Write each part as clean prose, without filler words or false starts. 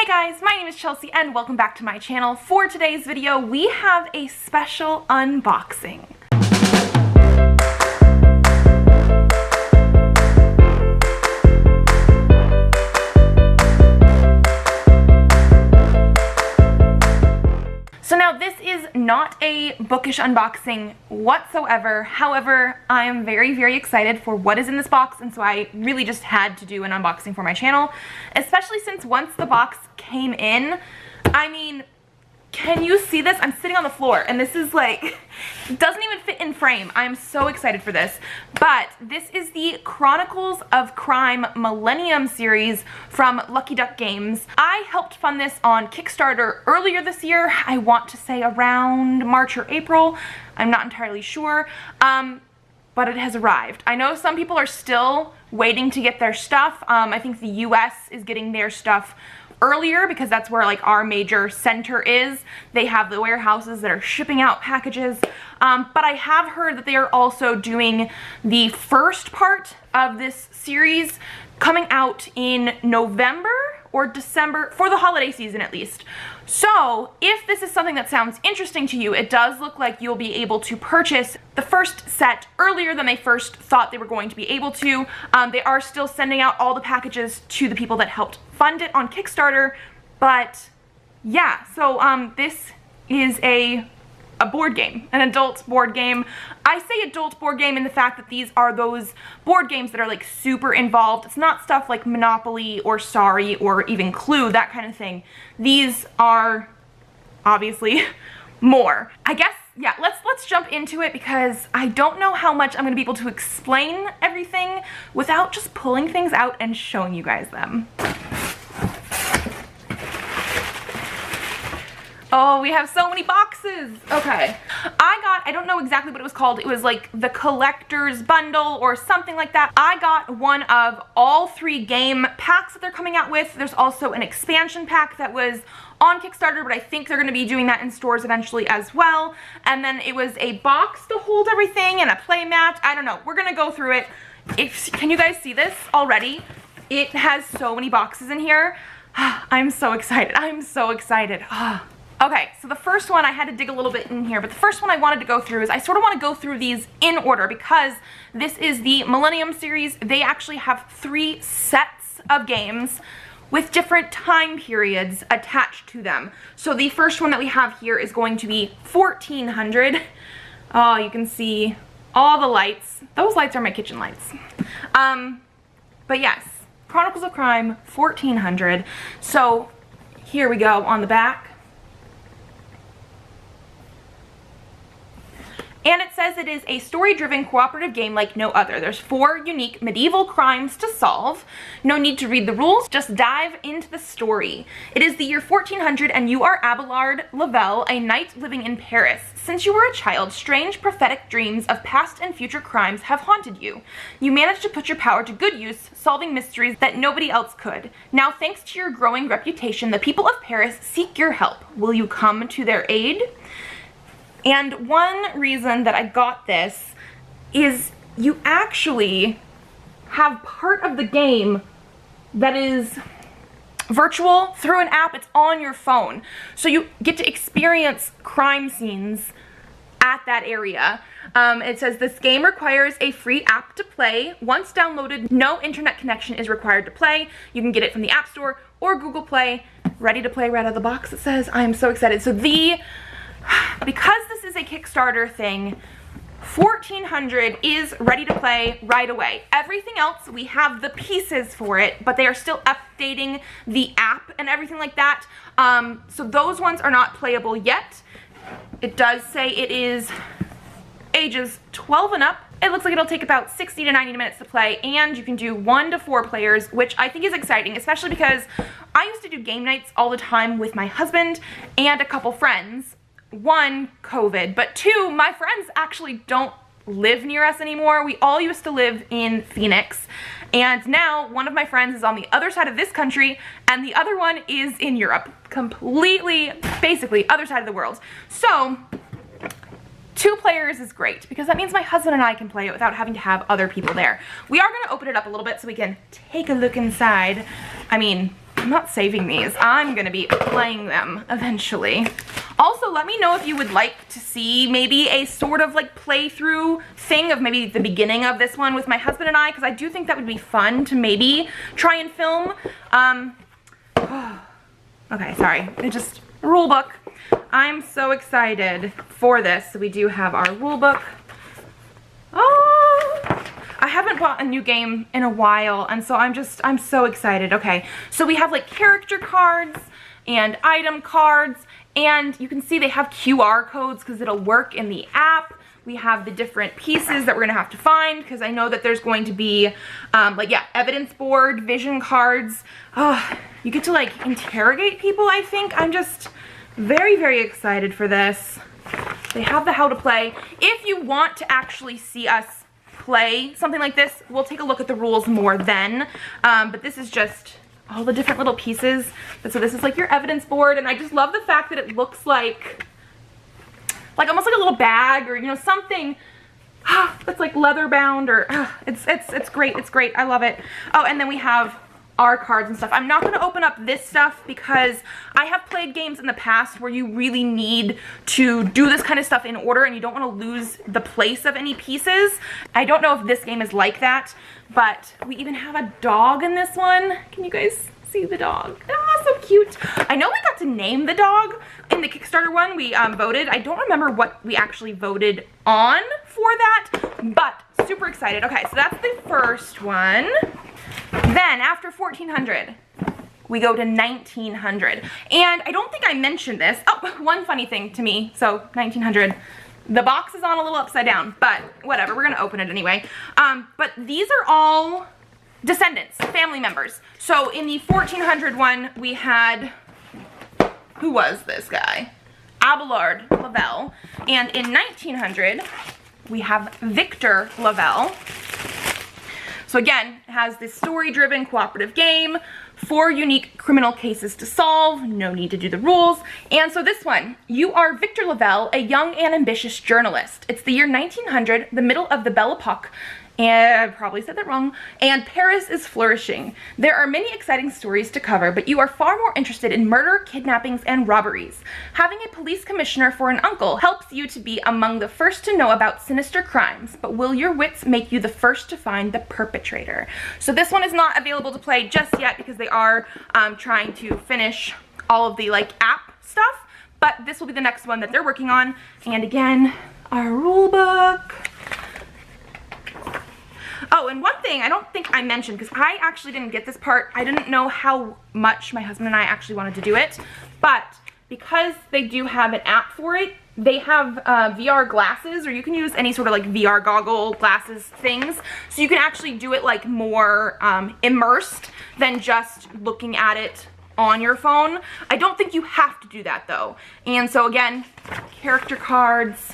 Guys, my name is Chelsea and welcome back to my channel. For today's video, we have a special unboxing. So now this is not a bookish unboxing whatsoever. However, I am very excited for what is in this box, and so I really just had to do an unboxing for my channel, especially since once the box came in, I mean, can you see this? I'm sitting on the floor and this is like, doesn't even fit in frame. I'm so excited for this. But this is the Chronicles of Crime Millennium series from Lucky Duck Games. I helped fund this on Kickstarter earlier this year. I want to say around March or April. I'm not entirely sure. But it has arrived. I know some people are still waiting to get their stuff. I think the US is getting their stuff earlier because that's where like our major center is. They have the warehouses that are shipping out packages. But I have heard that they are also doing the first part of this series coming out in November or December, for the holiday season at least. So if this is something that sounds interesting to you, it does look like you'll be able to purchase the first set earlier than they first thought they were going to be able to. They are still sending out all the packages to the people that helped fund it on Kickstarter, but yeah, so this is a board game, an adult board game. I say adult board game in the fact that these are those board games that are like super involved. It's not stuff like Monopoly or Sorry or even Clue, that kind of thing. These are obviously more. I guess, yeah, let's jump into it because I don't know how much I'm gonna be able to explain everything without just pulling things out and showing you guys them. Oh, we have so many boxes. Okay. I don't know exactly what it was called. It was like the collector's bundle or something like that. I got one of all 3 game packs that they're coming out with. There's also an expansion pack that was on Kickstarter, but I think they're going to be doing that in stores eventually as well. And then it was a box to hold everything and a play mat. I don't know. We're going to go through it. Can you guys see this already? It has so many boxes in here. I'm so excited. I'm so excited. Okay, so the first one, I had to dig a little bit in here, but the first one I wanted to go through is I sort of want to go through these in order because this is the Millennium series. They actually have 3 sets of games with different time periods attached to them. So the first one that we have here is going to be 1400. Oh, you can see all the lights. Those lights are my kitchen lights. But yes, Chronicles of Crime 1400. So here we go on the back. And it says it is a story-driven cooperative game like no other. There's 4 unique medieval crimes to solve. No need to read the rules, just dive into the story. It is the year 1400 and you are Abelard Lavelle, a knight living in Paris. Since you were a child, strange prophetic dreams of past and future crimes have haunted you. You managed to put your power to good use, solving mysteries that nobody else could. Now, thanks to your growing reputation, the people of Paris seek your help. Will you come to their aid? And one reason that I got this is you actually have part of the game that is virtual through an app. It's on your phone. So you get to experience crime scenes at that area. It says this game requires a free app to play. Once downloaded, no internet connection is required to play. You can get it from the App Store or Google Play. Ready to play right out of the box, it says. I am so excited. So because this is a Kickstarter thing, 1400 is ready to play right away. Everything else, we have the pieces for it, but they are still updating the app and everything like that. So those ones are not playable yet. It does say it is ages 12 and up. It looks like it'll take about 60 to 90 minutes to play, and you can do 1 to 4 players, which I think is exciting, especially because I used to do game nights all the time with my husband and a couple friends. 1, COVID, but 2, my friends actually don't live near us anymore. We all used to live in Phoenix, and now one of my friends is on the other side of this country and the other one is in Europe, completely, basically other side of the world. So 2 players is great because that means my husband and I can play it without having to have other people there. We are going to open it up a little bit so we can take a look inside. I mean, I'm not saving these. I'm gonna be playing them eventually. Also, let me know if you would like to see maybe a sort of like playthrough thing of maybe the beginning of this one with my husband and I, because I do think that would be fun to maybe try and film. Okay, sorry. Rule book. I'm so excited for this. So we do have our rule book. Oh, I haven't bought a new game in a while, and so I'm so excited. Okay, so we have like character cards and item cards, and you can see they have QR codes because it'll work in the app. We have the different pieces that we're gonna have to find, because I know that there's going to be evidence board, vision cards. Oh, you get to like interrogate people, I think. I'm just very, very excited for this. They have the how to play. If you want to actually see us play something like this, we'll take a look at the rules more then. But this is just all the different little pieces. So this is like your evidence board, and I just love the fact that it looks like almost like a little bag, or you know, something that's like leather bound, or it's great. It's great. I love it. Oh, and then we have our cards and stuff. I'm not going to open up this stuff because I have played games in the past where you really need to do this kind of stuff in order, and you don't want to lose the place of any pieces. I don't know if this game is like that, but we even have a dog in this one. Can you guys see the dog? Ah, so cute. I know we got to name the dog in the Kickstarter one. We voted. I don't remember what we actually voted on for that, but super excited. Okay, so that's the first one. Then after 1400, we go to 1900. And I don't think I mentioned this. Oh, one funny thing to me. So 1900, the box is on a little upside down, but whatever, we're gonna open it anyway. But these are all descendants, family members. So in the 1400 one, we had, who was this guy? Abelard Lavelle. And in 1900, we have Victor Lavelle. So again, it has this story-driven cooperative game, 4 unique criminal cases to solve, no need to do the rules. And so this one, you are Victor Lavelle, a young and ambitious journalist. It's the year 1900, the middle of the Belle Epoque, and I probably said that wrong, and Paris is flourishing. There are many exciting stories to cover, but you are far more interested in murder, kidnappings, and robberies. Having a police commissioner for an uncle helps you to be among the first to know about sinister crimes, but will your wits make you the first to find the perpetrator? So this one is not available to play just yet because they are trying to finish all of the like app stuff, but this will be the next one that they're working on. And again, our rule book. Oh, and one thing I don't think I mentioned, because I actually didn't get this part. I didn't know how much my husband and I actually wanted to do it, but because they do have an app for it, they have VR glasses, or you can use any sort of like VR goggle glasses things, so you can actually do it like more immersed than just looking at it on your phone. I don't think you have to do that though. And so again, character cards,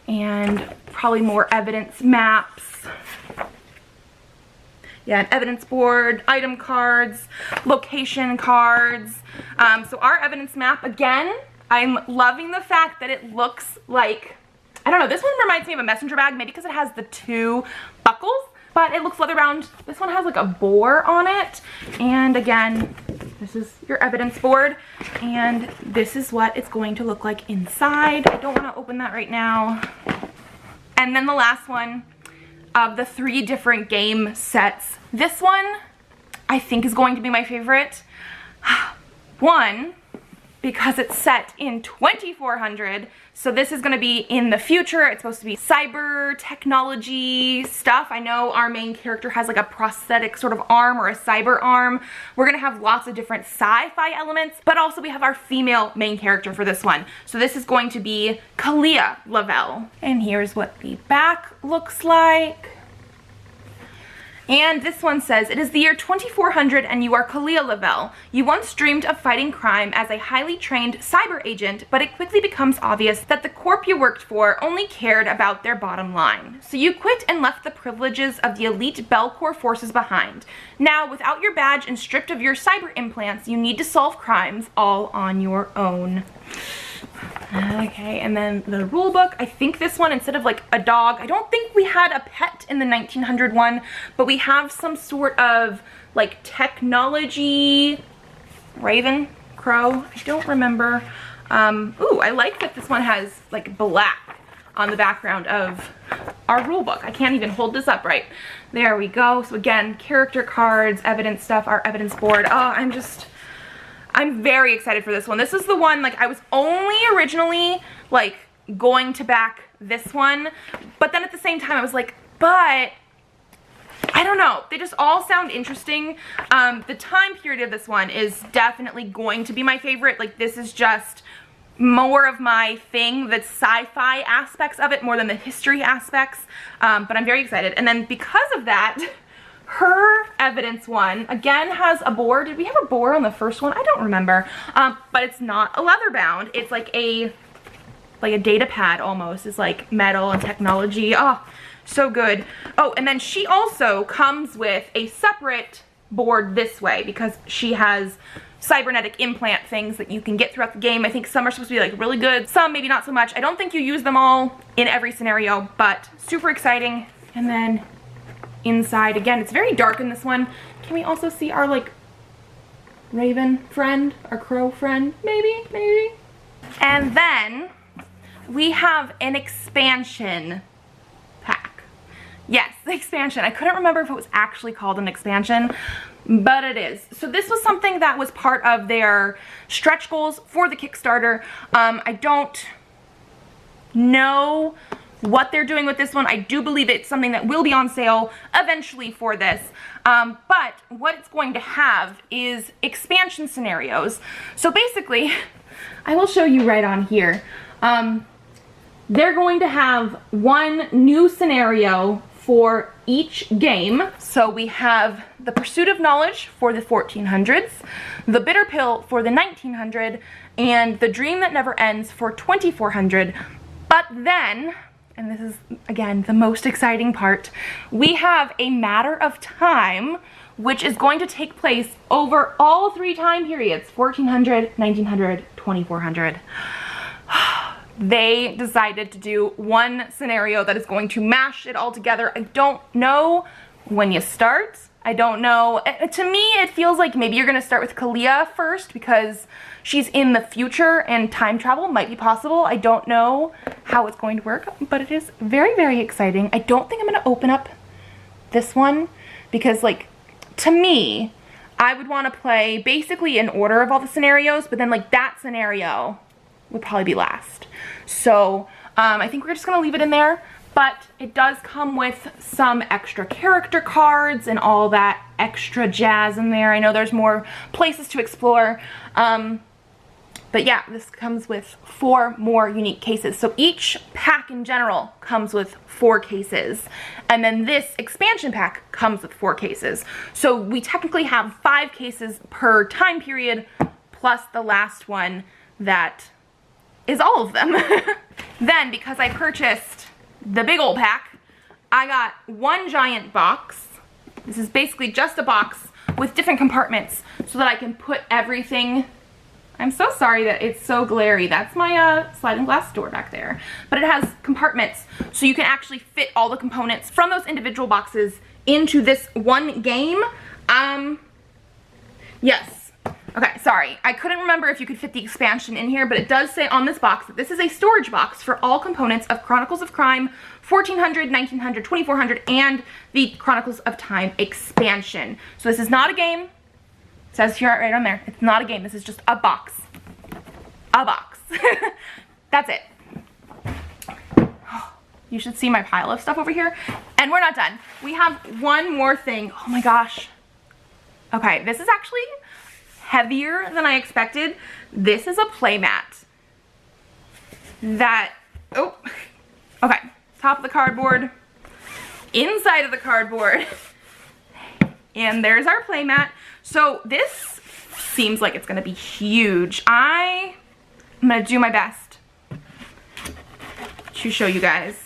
and probably more evidence maps. Yeah, an evidence board, item cards, location cards. So our evidence map, again, I'm loving the fact that it looks like, I don't know, this one reminds me of a messenger bag, maybe because it has the 2 buckles, but it looks leather bound. This one has like a boar on it. And again, this is your evidence board, and this is what it's going to look like inside. I don't want to open that right now. And then the last one of the 3 different game sets. This one I think is going to be my favorite. One, because it's set in 2400, so this is going to be in the future. It's supposed to be cyber technology stuff. I know our main character has like a prosthetic sort of arm, or a cyber arm. We're going to have lots of different sci-fi elements, but also we have our female main character for this one. So this is going to be Kalia Lavelle. And here's what the back looks like. And this one says, it is the year 2400 and you are Kalia Lavelle. You once dreamed of fighting crime as a highly trained cyber agent, but it quickly becomes obvious that the corp you worked for only cared about their bottom line. So you quit and left the privileges of the elite Belcorp forces behind. Now, without your badge and stripped of your cyber implants, you need to solve crimes all on your own. Okay, and then the rule book. I think this one, instead of like a dog, I don't think we had a pet in the 1900 one, but we have some sort of like technology raven crow. I don't remember. Ooh, I like that this one has like black on the background of our rule book. I can't even hold this up right. There we go. So again, character cards, evidence stuff, our evidence board. Oh, I'm very excited for this one. This is the one, like, I was only originally like going to back this one, but then at the same time I was like, but I don't know, they just all sound interesting. The time period of this one is definitely going to be my favorite. Like, this is just more of my thing, the sci-fi aspects of it more than the history aspects, but I'm very excited. And then because of that, her evidence one again has a board. Did we have a board on the first one? I don't remember, but it's not a leather bound. It's like a data pad almost. It's like metal and technology. Oh, so good. Oh, and then she also comes with a separate board this way because she has cybernetic implant things that you can get throughout the game. I think some are supposed to be like really good, some maybe not so much. I don't think you use them all in every scenario, but super exciting. And then inside, again, it's very dark in this one. Can we also see our like raven friend, our crow friend? Maybe. And then we have an expansion pack. Yes, the expansion. I couldn't remember if it was actually called an expansion, but it is. So this was something that was part of their stretch goals for the Kickstarter. I don't know what they're doing with this one. I do believe it's something that will be on sale eventually for this. But what it's going to have is expansion scenarios. So basically, I will show you right on here. They're going to have one new scenario for each game. So we have the Pursuit of Knowledge for the 1400s, the Bitter Pill for the 1900, and the Dream That Never Ends for 2400. But then, and this is again the most exciting part, we have a Matter of Time, which is going to take place over all three time periods, 1400, 1900, 2400. They decided to do one scenario that is going to mash it all together. I don't know when you start. I don't know. To me, it feels like maybe you're going to start with Kalia first because she's in the future and time travel might be possible. I don't know how it's going to work, but it is very, very exciting. I don't think I'm going to open up this one because, like, to me, I would want to play basically in order of all the scenarios, but then like that scenario would probably be last. So I think we're just gonna leave it in there, but it does come with some extra character cards and all that extra jazz in there. I know there's more places to explore, but yeah, this comes with 4 more unique cases. So each pack in general comes with 4 cases, and then this expansion pack comes with 4 cases. So we technically have 5 cases per time period, plus the last one that is all of them. Then, because I purchased the big old pack, I got one giant box. This is basically just a box with different compartments so that I can put everything. I'm so sorry that it's so glary. That's my sliding glass door back there. But it has compartments, so you can actually fit all the components from those individual boxes into this one game. Yes. Okay, sorry. I couldn't remember if you could fit the expansion in here, but it does say on this box that this is a storage box for all components of Chronicles of Crime, 1400, 1900, 2400, and the Chronicles of Time expansion. So this is not a game. It says here right on there. It's not a game. This is just a box. A box. That's it. You should see my pile of stuff over here. And we're not done. We have one more thing. Oh my gosh. Okay, this is actually heavier than I expected. This is a playmat that, oh, okay, top of the cardboard, inside of the cardboard, and there's our playmat. So this seems like it's gonna be huge. I'm gonna do my best to show you guys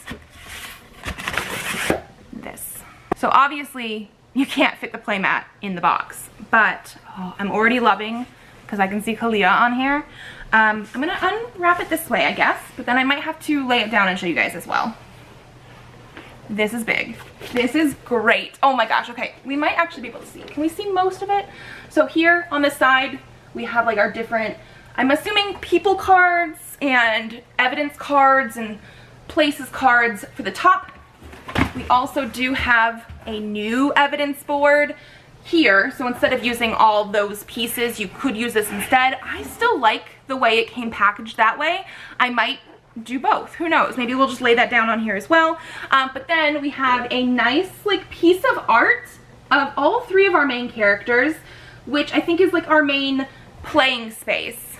this. So obviously you can't fit the playmat in the box, but oh, I'm already loving, because I can see Kalia on here. I'm gonna unwrap it this way, I guess, but then I might have to lay it down and show you guys as well. This is big. This is great. Oh my gosh, okay. We might actually be able to see. Can we see most of it? So here on the side, we have like our different, I'm assuming people cards and evidence cards and places cards for the top. We also do have a new evidence board here. So instead of using all those pieces, you could use this instead. I still like the way it came packaged that way. I might do both, who knows, maybe we'll just lay that down on here as well. But then we have a nice like piece of art of all three of our main characters, which I think is like our main playing space.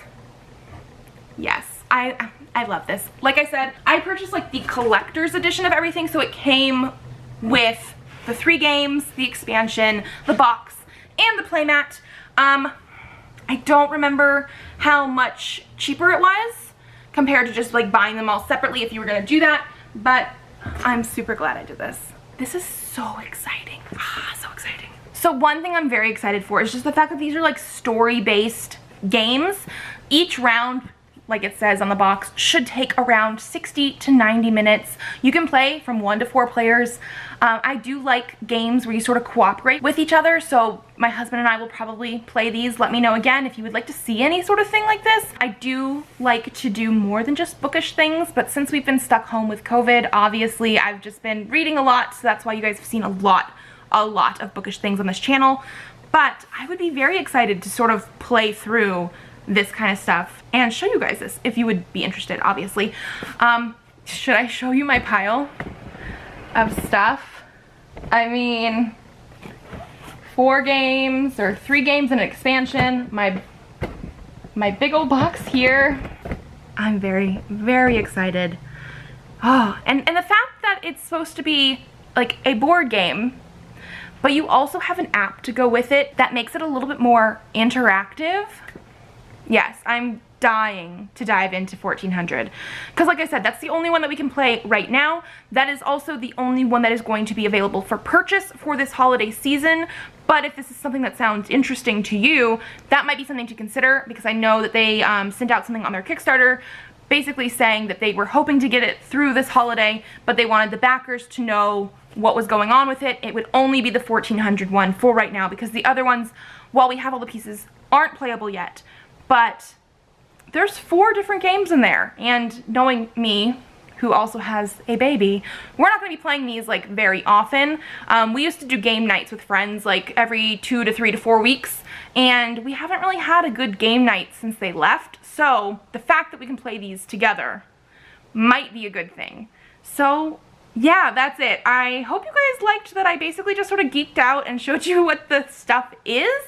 Yes, I love this. Like I said, I purchased like the collector's edition of everything, so it came with the 3 games, the expansion, the box, and the playmat. I don't remember how much cheaper it was compared to just like buying them all separately if you were gonna do that, but I'm super glad I did this. This is so exciting, so exciting. So one thing I'm very excited for is just the fact that these are like story-based games. Each round, like it says on the box, should take around 60 to 90 minutes. You can play from 1 to 4 players. I do like games where you sort of cooperate with each other, so my husband and I will probably play these. Let me know again if you would like to see any sort of thing like this. I do like to do more than just bookish things, but since we've been stuck home with COVID, obviously I've just been reading a lot, so that's why you guys have seen a lot of bookish things on this channel. But I would be very excited to sort of play through this kind of stuff and show you guys this if you would be interested, obviously. Should I show you my pile of stuff? I mean, 4 games or 3 games and an expansion, my big old box here. I'm very, very excited. Oh, and the fact that it's supposed to be like a board game, but you also have an app to go with it that makes it a little bit more interactive. Yes, I'm dying to dive into 1400 because like I said, that's the only one that we can play right now. That is also the only one that is going to be available for purchase for this holiday season. But if this is something that sounds interesting to you, that might be something to consider, because I know that they sent out something on their Kickstarter basically saying that they were hoping to get it through this holiday, but they wanted the backers to know what was going on with it. It would only be the 1400 one for right now, because the other ones, while we have all the pieces, aren't playable yet. But there's 4 different games in there, and knowing me, who also has a baby, we're not going to be playing these like very often. We used to do game nights with friends like every 2 to 3 to 4 weeks, and we haven't really had a good game night since they left. So the fact that we can play these together might be a good thing. So yeah, that's it. I hope you guys liked that I basically just sort of geeked out and showed you what the stuff is.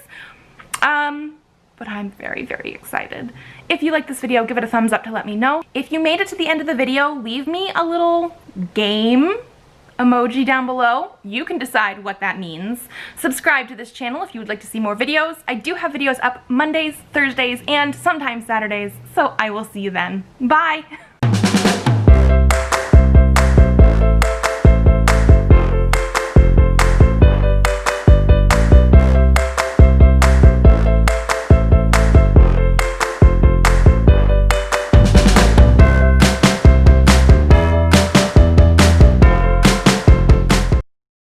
But I'm very, very excited. If you like this video, give it a thumbs up to let me know. If you made it to the end of the video, leave me a little game emoji down below. You can decide what that means. Subscribe to this channel if you would like to see more videos. I do have videos up Mondays, Thursdays, and sometimes Saturdays, so I will see you then. Bye!